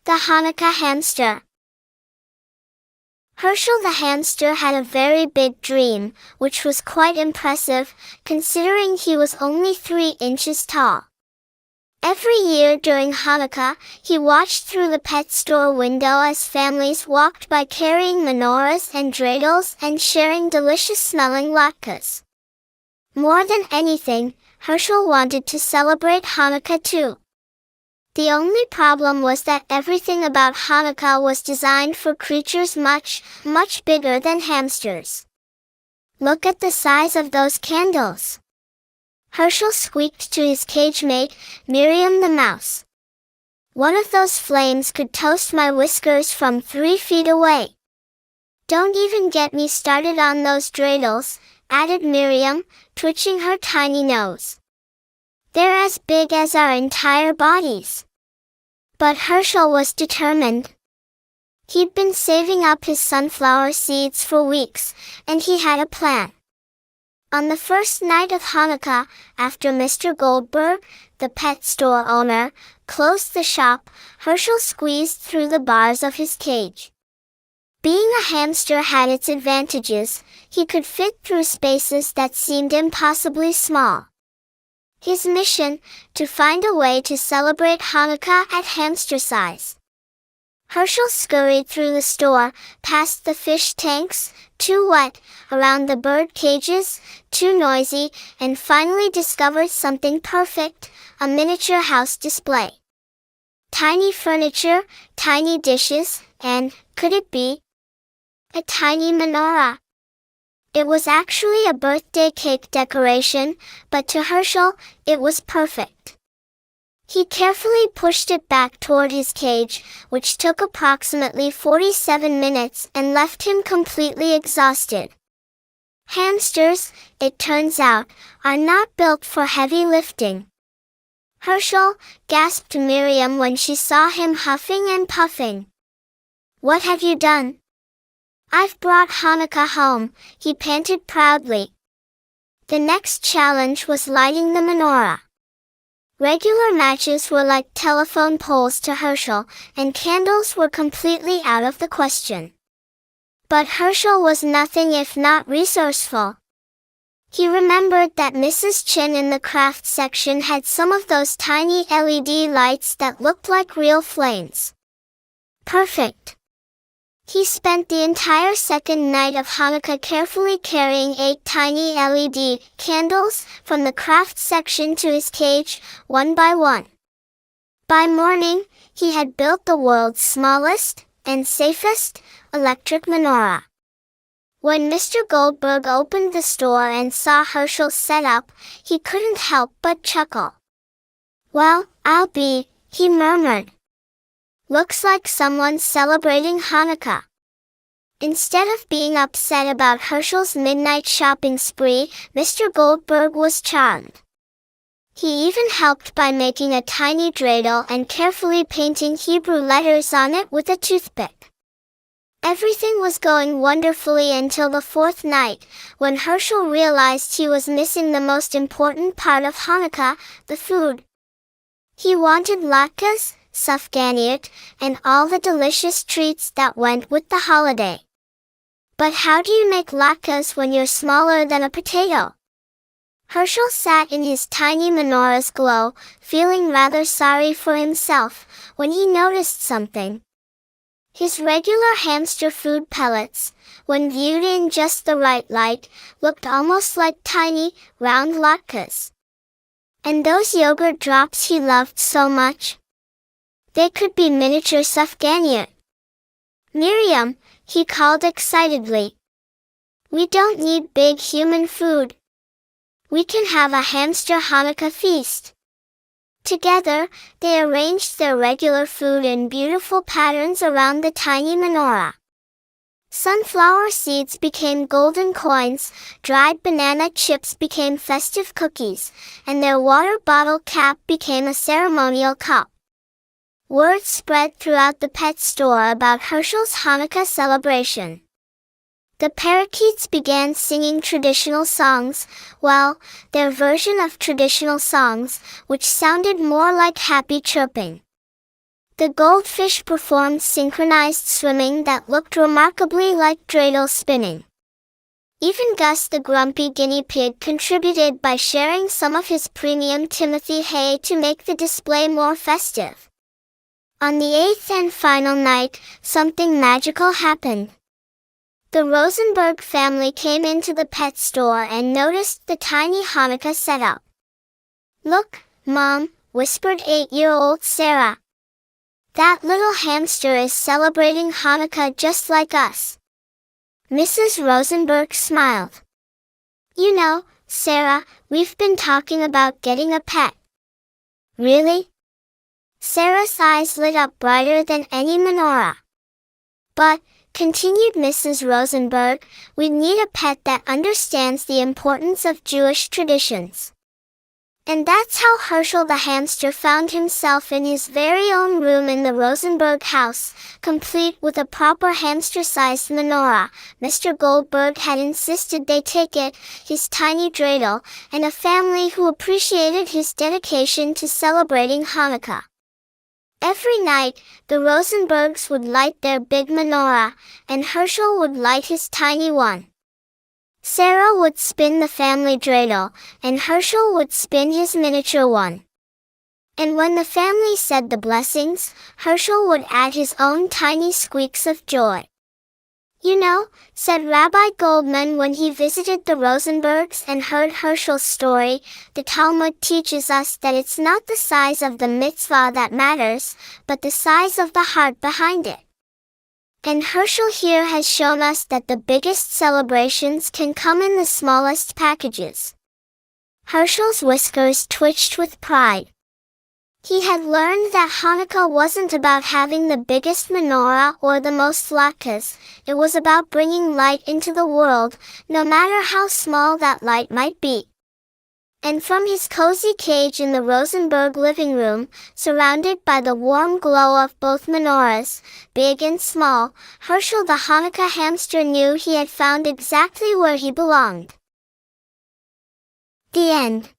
The Hanukkah Hamster. Herschel the hamster had a very big dream, which was quite impressive, considering he was only 3 inches tall. Every year during Hanukkah, he watched through the pet store window as families walked by carrying menorahs and dreidels and sharing delicious-smelling latkes. More than anything, Herschel wanted to celebrate Hanukkah too. The only problem was that everything about Hanukkah was designed for creatures much, much bigger than hamsters. Look at the size of those candles. Herschel squeaked to his cage mate, Miriam the mouse. One of those flames could toast my whiskers from 3 feet away. Don't even get me started on those dreidels, added Miriam, twitching her tiny nose. They're as big as our entire bodies. But Herschel was determined. He'd been saving up his sunflower seeds for weeks, and he had a plan. On the first night of Hanukkah, after Mr. Goldberg, the pet store owner, closed the shop, Herschel squeezed through the bars of his cage. Being a hamster had its advantages. He could fit through spaces that seemed impossibly small. His mission, to find a way to celebrate Hanukkah at hamster size. Herschel scurried through the store, past the fish tanks, too wet, around the bird cages, too noisy, and finally discovered something perfect, a miniature house display. Tiny furniture, tiny dishes, and, could it be, a tiny menorah? It was actually a birthday cake decoration, but to Herschel, it was perfect. He carefully pushed it back toward his cage, which took approximately 47 minutes and left him completely exhausted. Hamsters, it turns out, are not built for heavy lifting. Herschel, gasped Miriam when she saw him huffing and puffing. What have you done? I've brought Hanukkah home, he panted proudly. The next challenge was lighting the menorah. Regular matches were like telephone poles to Herschel, and candles were completely out of the question. But Herschel was nothing if not resourceful. He remembered that Mrs. Chin in the craft section had some of those tiny LED lights that looked like real flames. Perfect. He spent the entire second night of Hanukkah carefully carrying 8 tiny LED candles from the craft section to his cage, one by one. By morning, he had built the world's smallest and safest electric menorah. When Mr. Goldberg opened the store and saw Herschel's setup, he couldn't help but chuckle. Well, I'll be, he murmured. Looks like someone's celebrating Hanukkah. Instead of being upset about Herschel's midnight shopping spree, Mr. Goldberg was charmed. He even helped by making a tiny dreidel and carefully painting Hebrew letters on it with a toothpick. Everything was going wonderfully until the 4th night, when Herschel realized he was missing the most important part of Hanukkah, the food. He wanted latkes, sufganiyot, and all the delicious treats that went with the holiday. But how do you make latkes when you're smaller than a potato? Herschel sat in his tiny menorah's glow, feeling rather sorry for himself, when he noticed something. His regular hamster food pellets, when viewed in just the right light, looked almost like tiny, round latkes. And those yogurt drops he loved so much? They could be miniature sufganiyot. Miriam, he called excitedly. We don't need big human food. We can have a hamster Hanukkah feast. Together, they arranged their regular food in beautiful patterns around the tiny menorah. Sunflower seeds became golden coins, dried banana chips became festive cookies, and their water bottle cap became a ceremonial cup. Word spread throughout the pet store about Herschel's Hanukkah celebration. The parakeets began singing traditional songs, well, their version of traditional songs, which sounded more like happy chirping. The goldfish performed synchronized swimming that looked remarkably like dreidel spinning. Even Gus the grumpy guinea pig contributed by sharing some of his premium Timothy hay to make the display more festive. On the eighth and final night, something magical happened. The Rosenberg family came into the pet store and noticed the tiny Hanukkah setup. "Look, Mom," whispered 8-year-old Sarah. "That little hamster is celebrating Hanukkah just like us." Mrs. Rosenberg smiled. "You know, Sarah, we've been talking about getting a pet." "Really?" Sarah's eyes lit up brighter than any menorah. "But," continued Mrs. Rosenberg, "we need a pet that understands the importance of Jewish traditions." And that's how Herschel the hamster found himself in his very own room in the Rosenberg house, complete with a proper hamster-sized menorah. Mr. Goldberg had insisted they take it, his tiny dreidel, and a family who appreciated his dedication to celebrating Hanukkah. Every night, the Rosenbergs would light their big menorah, and Herschel would light his tiny one. Sarah would spin the family dreidel, and Herschel would spin his miniature one. And when the family said the blessings, Herschel would add his own tiny squeaks of joy. "You know," said Rabbi Goldman when he visited the Rosenbergs and heard Herschel's story, "the Talmud teaches us that it's not the size of the mitzvah that matters, but the size of the heart behind it." And Herschel here has shown us that the biggest celebrations can come in the smallest packages. Herschel's whiskers twitched with pride. He had learned that Hanukkah wasn't about having the biggest menorah or the most latkes. It was about bringing light into the world, no matter how small that light might be. And from his cozy cage in the Rosenberg living room, surrounded by the warm glow of both menorahs, big and small, Herschel the Hanukkah hamster knew he had found exactly where he belonged. The end.